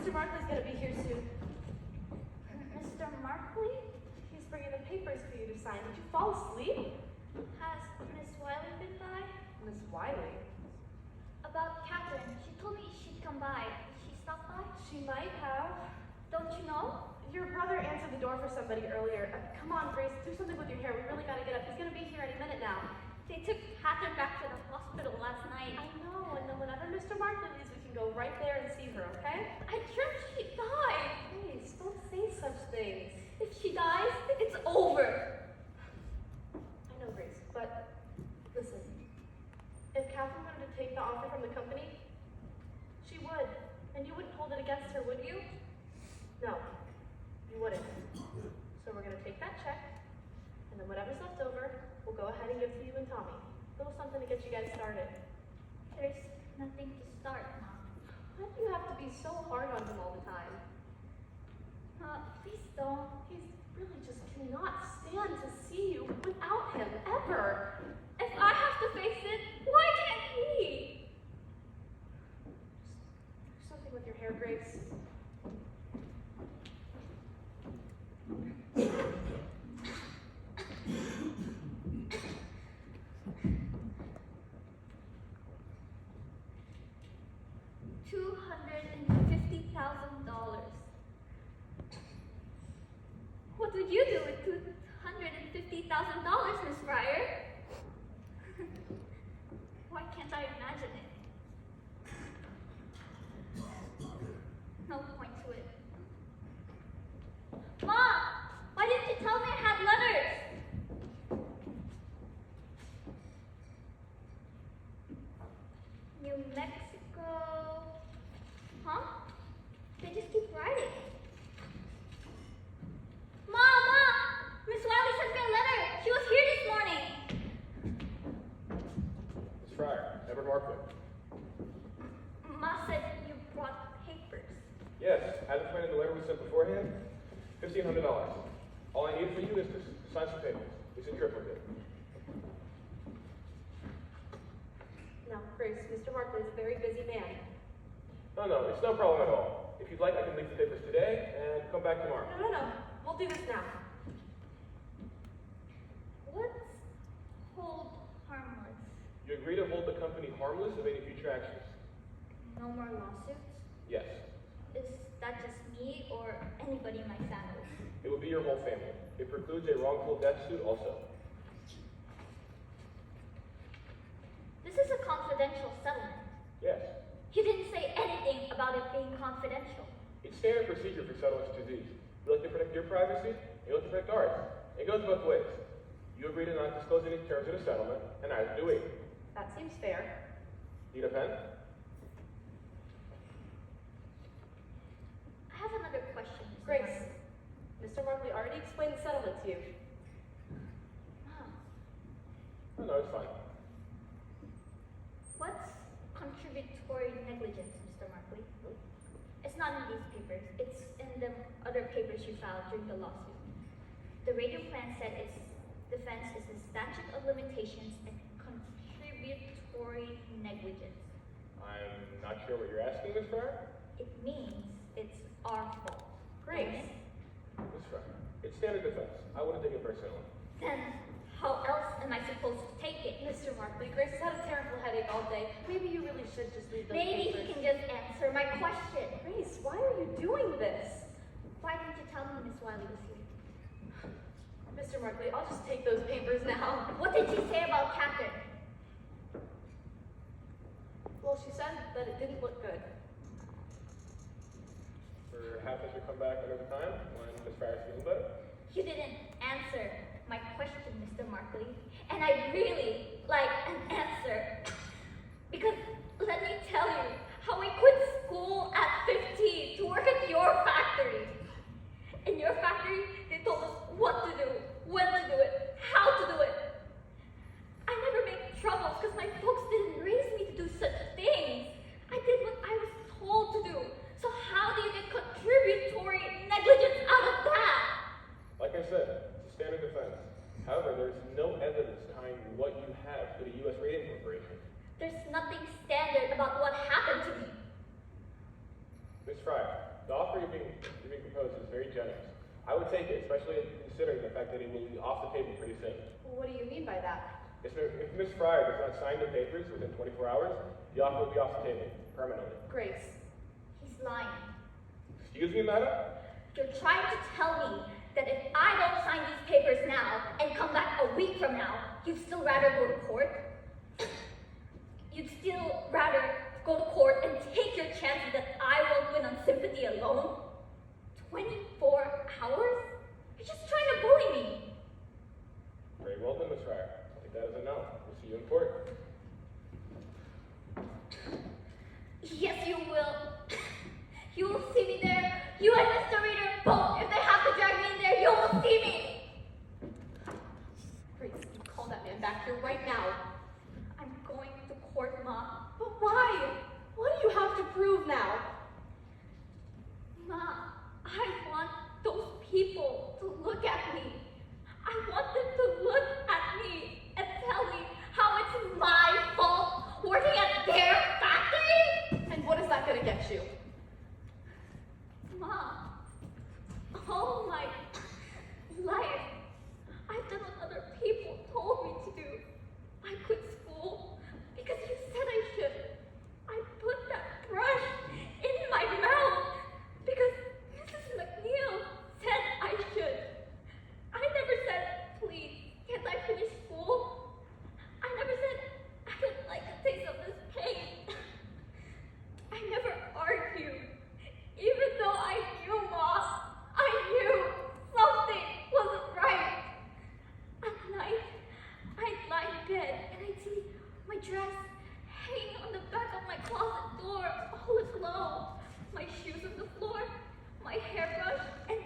Mr. Markley's gonna be here soon. Mr. Markley? He's bringing the papers for you to sign. Did you fall asleep? Has Miss Wiley been by? Miss Wiley? About Catherine. She told me she'd come by. Did she stop by? She might have. Don't you know? Your brother answered the door for somebody earlier. Come on, Grace, do something with your hair. We really gotta get up. He's gonna be here any minute now. They took Catherine back to the hospital last night. I know, and then whenever Mr. Markley leaves, we can go right there and see her, okay? I dreamt she died. Grace, don't say such things. If she dies, it's over. I know, Grace, but listen. If Catherine wanted to take the offer from the company, she would. And you wouldn't hold it against her, would you? No, you wouldn't. So we're gonna take that check, and then whatever's left over, we'll go ahead and give to you and Tommy. A little something to get you guys started. There's nothing to start, Mom. Why do you have to be so hard on him all the time? Please don't. He really just cannot stand to see you without him, ever. If I have to face it, why can't he? Just do something with your hair, Grace. $250,000. What would you do with $250,000, Miss Fryer? Why can't I imagine it? No point to it. Mom! Why didn't you tell me I had letters? New Mexico. Huh? They just keep writing. Mom! Miss Wiley sent me a letter. She was here this morning. Miss Fryer, Edward Markley. Ma said you brought papers. Yes, as explained in the letter we sent beforehand, $1,500. All I need for you is to sign some papers. It's in triplicate. Now, Grace, Mr. Markley is a very busy man. No, it's no problem at all. If you'd like, I can leave the papers today and come back tomorrow. No. We'll do this now. What's hold harmless? You agree to hold the company harmless of any future actions? No more lawsuits? Yes. Is that just me or anybody in my family? It would be your whole family. It precludes a wrongful death suit also. This is a confidential settlement. Yes. He didn't say anything about it being confidential. It's standard procedure for settlements to these. You like to protect your privacy, you like to protect ours. It goes both ways. You agree to not disclose any terms in a settlement, and neither do we. That seems fair. Need a pen? I have another question, Mr. Grace, Martin. Mr. Markley already explained the settlement to you. Mom, No, it's fine. what's contributory negligence, Mr. Markley? It's not in these papers. It's in the other papers you filed during the lawsuit. The Radium plan said its defense is the statute of limitations and contributory negligence. I'm not sure what you're asking, Miss Fryer. It means it's our fault. Grace. Miss Fryer, it's standard defense. I wouldn't take it personally. Then how else am I supposed to take it? Mr. Markley, Grace has had a terrible headache all day. Maybe you really should just leave those Maybe papers. he can just answer my question. Grace, why are you doing this? Why didn't you tell me Miss Wiley was here? Mr. Markley, I'll just take those papers now. What did she say about Catherine? Well, she said that it didn't look good. Perhaps I should come back another time when Miss Fryer's feeling better. You didn't answer my question, Mr. Markley. And I'd really like an answer. Because let me tell you how I quit school at 15 to work at your factory. In your factory, they told us what to do, when to do it, how to do it. I never made trouble because my folks didn't raise me to do such things. I did what I was told to do. So how do you get contributory negligence out of that? Like I said, it's a standard defense. However, there's no evidence tying what you have to the U.S. Radium Corporation. There's nothing standard about what happened to me. Miss Fryer, The offer you're being proposed is very generous. I would take it, especially considering the fact that he will be off the table pretty soon. What do you mean by that? If Miss Fryer does not sign the papers within 24 hours, the offer will be off the table permanently. Grace. He's lying. Excuse me, madam? You're trying to tell me that if I don't sign these papers now and come back a week from now, you'd still rather go to court? You'd still rather go to court and take your chances that I won't win on sympathy alone? 24 hours? You're just trying to bully me. Very well then, Miss Fryer. I'll take that as a no. We'll see you in court. Yes, you will. You will see me there. You and Mr. Reader both. If they have to drag me in there, you will see me. Grace, you call that man back here right now. I'm going to court, Ma. But why? What do you have to prove now? Ma, I want those people to look at me. I want them to look at me and tell me how it's my fault working at their factory. And what is that going to get you? Ma, all my life, I've done what other people told me to do. I quit school because you said I should. I put that brush in my mouth because Mrs. McNeil said I should. I never said, please, can't I finish school? I never said, I don't like the taste of this pain. I never argued. Even though I knew, Mom, I knew something wasn't right. At night, I'd lie in bed and I'd see my dress hanging on the back of my closet door all aglow, my shoes on the floor, my hairbrush and